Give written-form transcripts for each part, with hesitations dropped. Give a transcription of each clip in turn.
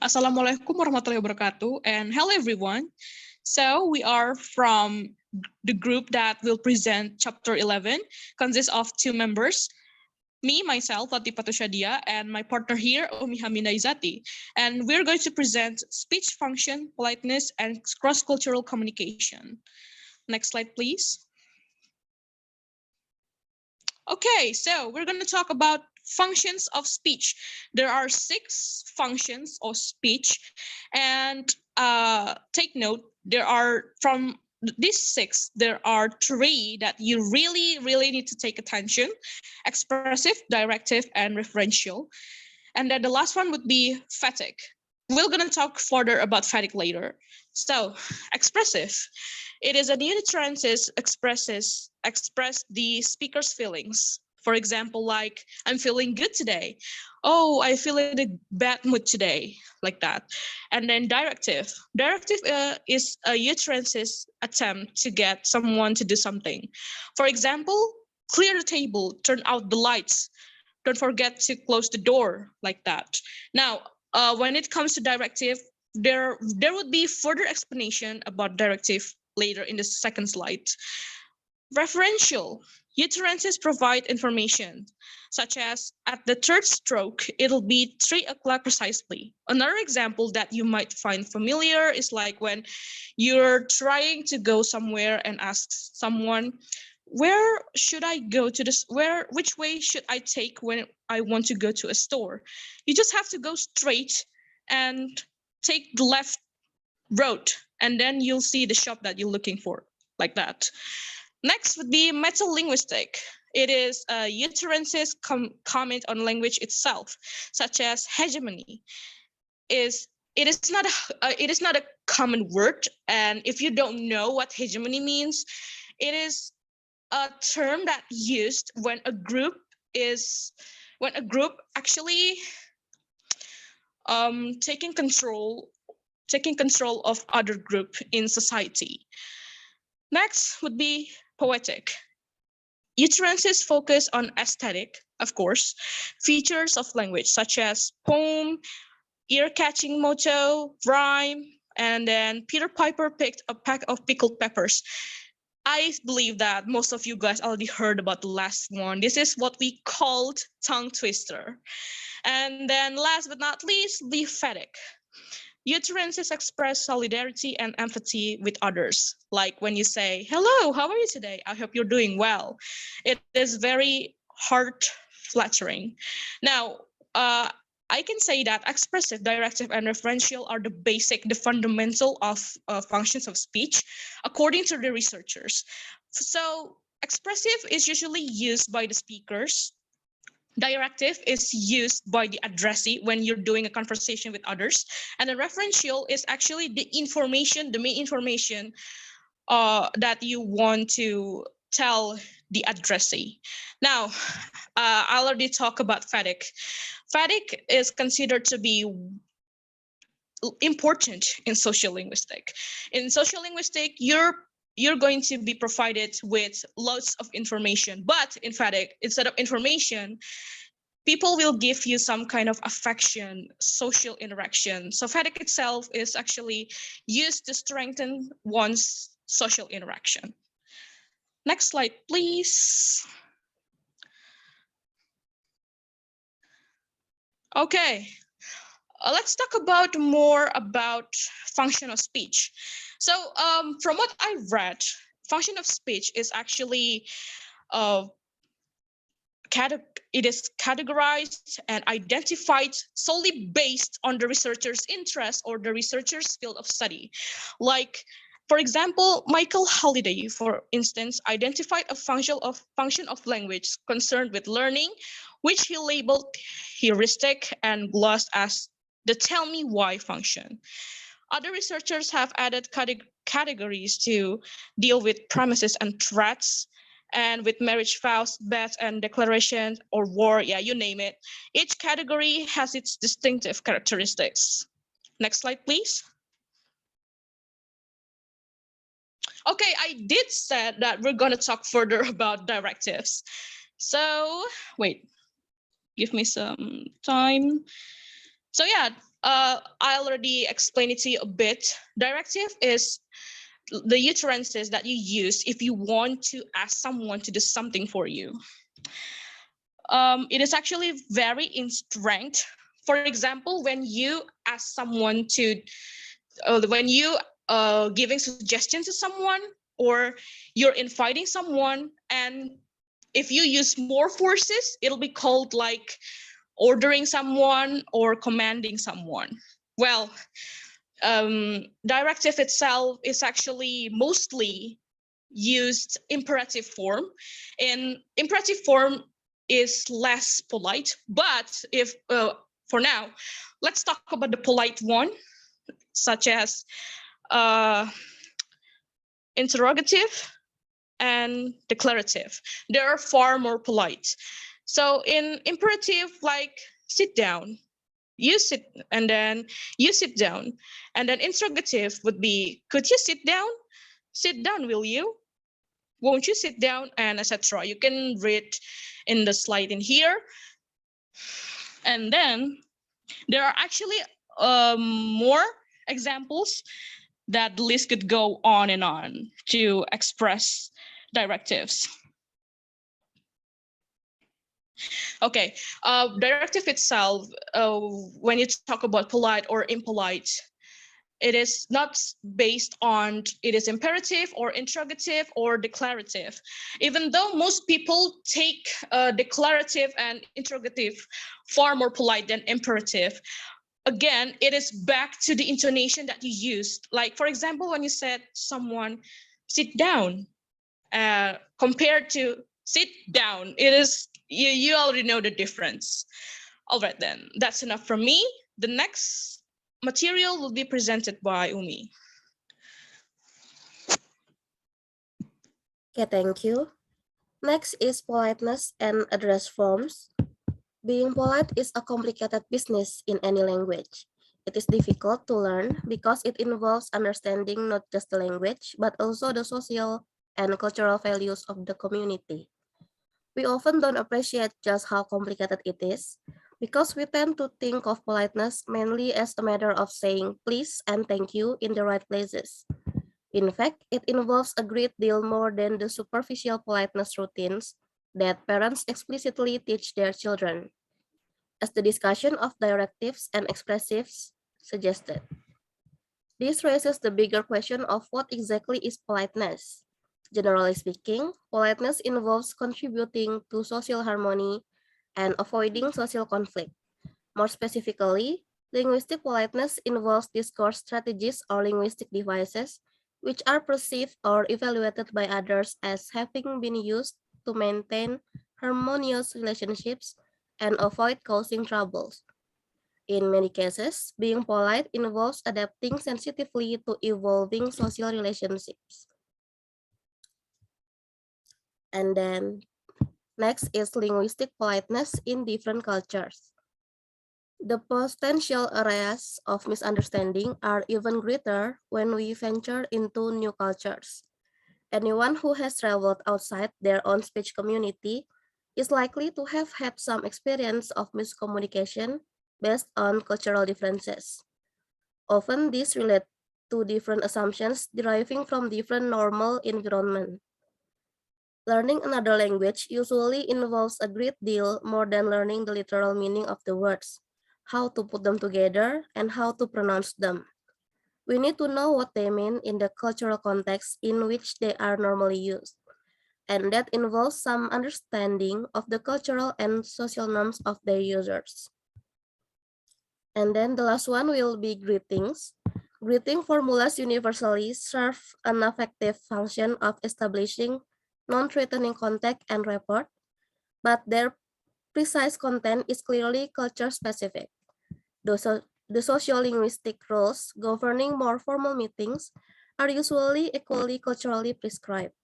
Assalamualaikum warahmatullahi wabarakatuh, and hello everyone. So we are from the group that will present chapter 11, consists of two members, me, myself, Latipa Tussyadiah, and my partner here, Umy Hamidah Izzati. And we're going to present speech function, politeness, and cross-cultural communication. Next slide, please. Okay, so we're going to talk about functions of speech. There are 6 functions of speech, and take note, there are from these 6, there are 3 that you really need to take attention: expressive, directive, and referential. And then the last one would be fatigue. We're going to talk further about fatigue later. So, expressive. It is a utterance express the speaker's feelings. For example, like, I'm feeling good today. Oh, I feel in a bad mood today, like that. And then directive. Directive is a utterance's attempt to get someone to do something. For example, clear the table, turn out the lights. Don't forget to close the door, like that. Now, when it comes to directive, there would be further explanation about directive later in the second slide. Referential. Utterances provide information, such as at the third stroke, it'll be 3 o'clock precisely. Another example that you might find familiar is like when you're trying to go somewhere and ask someone, where should I go to this? Which way should I take when I want to go to a store? You just have to go straight and take the left road, and then you'll see the shop that you're looking for, like that. Next would be metalinguistic. It is utterances comment on language itself, such as hegemony. It is not a common word, and if you don't know what hegemony means, it is a term that used when a group actually taking control of other group in society. Next would be poetic. Utterances focus on aesthetic, of course, features of language such as poem, ear-catching motto, rhyme, and then Peter Piper picked a pack of pickled peppers. I believe that most of you guys already heard about the last one. This is what we called tongue twister. And then last but not least, the phatic. Utterances express solidarity and empathy with others. Like when you say, hello, how are you today? I hope you're doing well. It is very heart flattering. Now, I can say that expressive, directive, and referential are the fundamental of functions of speech, according to the researchers. So expressive is usually used by the speakers. Directive is used by the addressee when you're doing a conversation with others. And the referential is actually the main information that you want to tell the addressee. Now, I already talked about phatic. Phatic is considered to be important in sociolinguistics. In sociolinguistics, you're going to be provided with lots of information, but in phatic, instead of information, people will give you some kind of affection, social interaction. So phatic itself is actually used to strengthen one's social interaction. Next slide, please. Okay, let's talk more about function of speech. So from what I read, function of speech is actually it is categorized and identified solely based on the researcher's interest or the researcher's field of study. Like, for example, Michael Halliday, for instance, identified a function of language concerned with learning, which he labeled heuristic and glossed as the tell me why function. Other researchers have added categories to deal with promises and threats, and with marriage vows, bets, and declarations, or war, yeah, you name it. Each category has its distinctive characteristics. Next slide, please. Okay, I did say that we're going to talk further about directives. So, wait, give me some time. So yeah, I already explained it to you a bit. Directive is the utterances that you use if you want to ask someone to do something for you. It is actually very in strength. For example, when you ask someone to, when you giving suggestion to someone, or you're inviting someone, and if you use more forces, it'll be called like ordering someone or commanding someone. Well, directive itself is actually mostly used imperative form, and imperative form is less polite. But if for now, let's talk about the polite one, such as interrogative and declarative. They are far more polite. So in imperative, like sit down, you sit, and then you sit down. And then interrogative would be, could you sit down? Sit down, will you? Won't you sit down? And etc. You can read in the slide in here. And then there are actually more examples that the list could go on and on to express directives. Okay, directive itself, when you talk about polite or impolite, it is not based on it is imperative or interrogative or declarative. Even though most people take declarative and interrogative far more polite than imperative, again, it is back to the intonation that you used. Like, for example, when you said someone, sit down, compared to sit down, it is, you already know the difference. All right, then, that's enough from me. The next material will be presented by Umy. Okay, thank you. Next is politeness and address forms. Being polite is a complicated business in any language. It is difficult to learn because it involves understanding not just the language, but also the social and cultural values of the community. We often don't appreciate just how complicated it is because we tend to think of politeness mainly as a matter of saying please and thank you in the right places. In fact, it involves a great deal more than the superficial politeness routines that parents explicitly teach their children, as the discussion of directives and expressives suggested. This raises the bigger question of what exactly is politeness. Generally speaking, politeness involves contributing to social harmony and avoiding social conflict. More specifically, linguistic politeness involves discourse strategies or linguistic devices which are perceived or evaluated by others as having been used to maintain harmonious relationships and avoid causing troubles. In many cases, being polite involves adapting sensitively to evolving social relationships. And then next is linguistic politeness in different cultures. The potential areas of misunderstanding are even greater when we venture into new cultures. Anyone who has traveled outside their own speech community is likely to have had some experience of miscommunication based on cultural differences. Often these relate to different assumptions deriving from different normal environment. Learning another language usually involves a great deal more than learning the literal meaning of the words, how to put them together, and how to pronounce them. We need to know what they mean in the cultural context in which they are normally used, and that involves some understanding of the cultural and social norms of their users. And then the last one will be greetings. Greeting formulas universally serve an effective function of establishing non-threatening contact and rapport, but their precise content is clearly culture-specific. The sociolinguistic rules governing more formal meetings are usually equally culturally prescribed.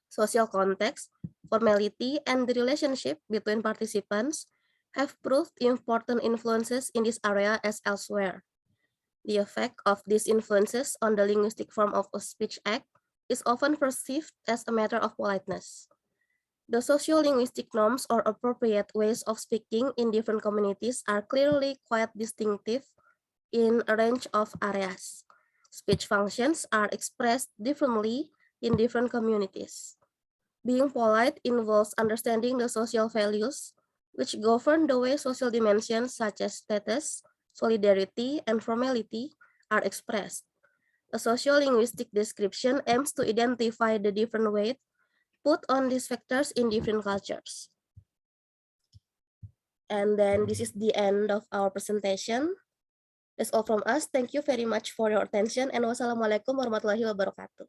Social context, formality, and the relationship between participants have proved important influences in this area as elsewhere. The effect of these influences on the linguistic form of a speech act is often perceived as a matter of politeness. The sociolinguistic norms or appropriate ways of speaking in different communities are clearly quite distinctive in a range of areas. Speech functions are expressed differently in different communities. Being polite involves understanding the social values which govern the way social dimensions such as status, solidarity, and formality are expressed. A sociolinguistic description aims to identify the different weight put on these factors in different cultures. And then this is the end of our presentation. That's all from us. Thank you very much for your attention, and wassalamualaikum warahmatullahi wabarakatuh.